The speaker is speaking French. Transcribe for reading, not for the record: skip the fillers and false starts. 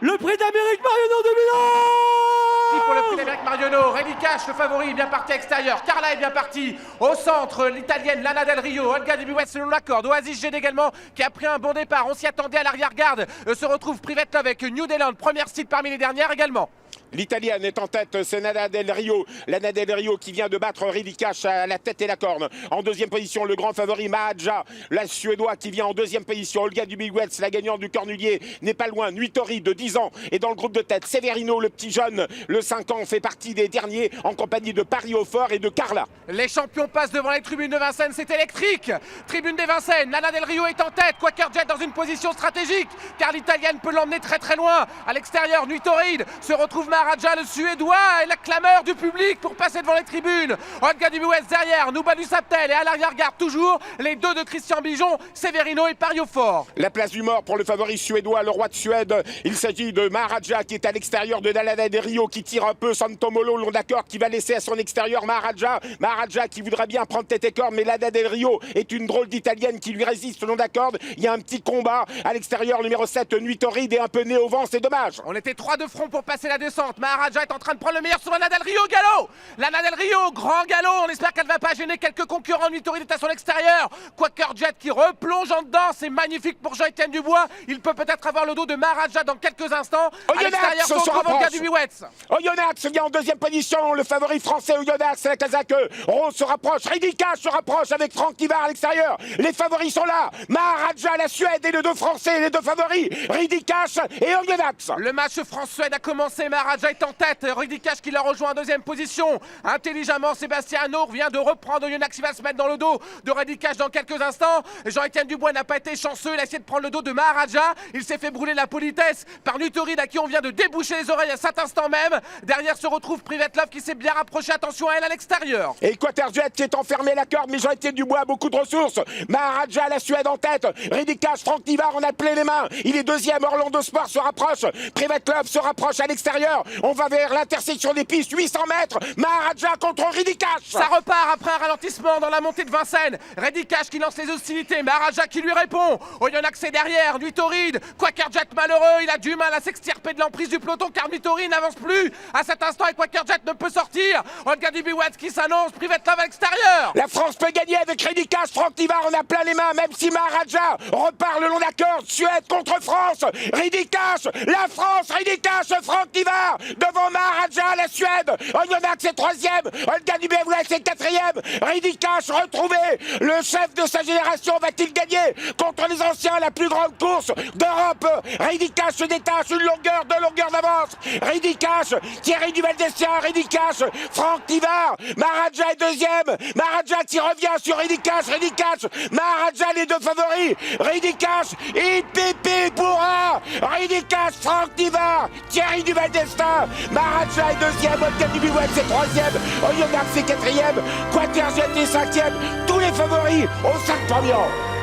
le prix d'Amérique Marionneau 2011. Pour le prix d'Amérique Marionneau, Ready Cash, le favori, est bien parti à l'extérieur. Carla est bien partie. Au centre, l'italienne Lana Del Rio. Olga Dubuet selon la corde. Oasis GD également qui a pris un bon départ. On s'y attendait à l'arrière-garde. Se retrouve Privet Love avec New Zealand, première site parmi les dernières également. L'italienne est en tête, c'est Lana Del Rio. Lana Del Rio qui vient de battre Ready Cash à la tête et la corne. En deuxième position, le grand favori Mahadja, la Suédois qui vient en deuxième position. Olga Dubuet, la gagnante du Cornulier, n'est pas loin. Nuitori de 10 ans est dans le groupe de tête. Severino, le petit jeune, le 5 ans, fait partie des derniers en compagnie de Paris Hautfort et de Carla. Les champions passent devant les tribunes de Vincennes, c'est électrique. Tribune des Vincennes, Lana Del Rio est en tête. Quaker Jet dans une position stratégique car l'italienne peut l'emmener très très loin. À l'extérieur, Nuitoride se retrouve Maharaja, le suédois, et la clameur du public pour passer devant les tribunes. Olga Dubuet derrière, Nouba du Saptel et à l'arrière-garde toujours les deux de Christian Bijon, Severino et Pario Fort. La place du mort pour le favori suédois, le roi de Suède. Il s'agit de Maharaja qui est à l'extérieur de Lana Del Rio qui tire un peu Santomolo, long d'accord, qui va laisser à son extérieur Maharaja. Maharaja qui voudrait bien prendre tête et corde, mais Lana Del Rio est une drôle d'italienne qui lui résiste long d'accord. Il y a un petit combat à l'extérieur, numéro 7, Nuitoride est un peu né au vent, c'est dommage. On était 3 de front pour passer la descente. Maharaja est en train de prendre le meilleur sur Lana Del Rio, galop. Lana Del Rio, grand galop. On espère qu'elle ne va pas gêner quelques concurrents. Nuitoride est à son extérieur. Quaker Jet qui replonge en dedans. C'est magnifique pour Jean-Étienne Dubois. Il peut peut-être avoir le dos de Maharaja dans quelques instants. À l'extérieur, son Olga Dubuet. Oyonnax vient en deuxième position. Le favori français Oyonnax, la Kazakh. Rose se rapproche. Ready Cash se rapproche avec Franck Tivard à l'extérieur. Les favoris sont là. Maharaja, la Suède et les deux Français, les deux favoris. Ready Cash et Oyonnax. Le match France-Suède a commencé. Maharaja est en tête. Ready Cash qui la rejoint en deuxième position. Intelligemment, Sébastien Anour vient de reprendre Oyonnax. Il va se mettre dans le dos de Ready Cash dans quelques instants. Jean-Étienne Dubois n'a pas été chanceux. Il a essayé de prendre le dos de Maharaja. Il s'est fait brûler la politesse par Nuitoride à qui on vient de déboucher les oreilles à cet instant même. Derrière se retrouve Privet Love qui s'est bien rapproché. Attention à elle à l'extérieur. Et Quater Jet qui est enfermé à la corde, mais Jean-Étienne Dubois a beaucoup de ressources. Maharaja, la Suède en tête. Ready Cash, Franck Tivard en a plein les mains. Il est deuxième. Orlando Sport se rapproche. Privet Love se rapproche à l'extérieur. On va vers l'intersection des pistes. 800 mètres. Maharaja contre Ready Cash. Ça repart après un ralentissement dans la montée de Vincennes. Ready Cash qui lance les hostilités. Maharaja qui lui répond. Oyonnax est derrière. Nuitoride. Quaker Jet malheureux. Il a du mal à s'extirper de l'emprise du peloton car Nuitoride n'avance plus. À cet instant, et Quaker Jet ne peut sortir. Olga Dubuet qui s'annonce. Privet Love à l'extérieur. La France peut gagner avec Ready Cash. Franck Tivard en a plein les mains. Même si Maharaja repart le long de la corde. Suède contre France. Ready Cash. La France. Ready Cash. Franck Tivard devant Maharaja, la Suède. Oyonnax est troisième. Olga Dubuet est quatrième. Ready Cash retrouvé. Le chef de sa génération va-t-il gagner contre les anciens la plus grande course d'Europe? Ready Cash se détache une longueur d'avance. Ready Cash, Thierry Duvaldesien, Ready Cash, Franck Tivard. Maharaja est deuxième. Maharaja qui revient sur Ready Cash. Ready Cash, Maharaja les deux favoris. Ready Cash, IPP pour un. Ready Cash, Franck Tivard, Thierry Duvaldestin. Maharaja est deuxième. Olga Dubuet c'est troisième. Oyonnax c'est quatrième. Quater Jet est cinquième. Tous les favoris aux 5 premiers.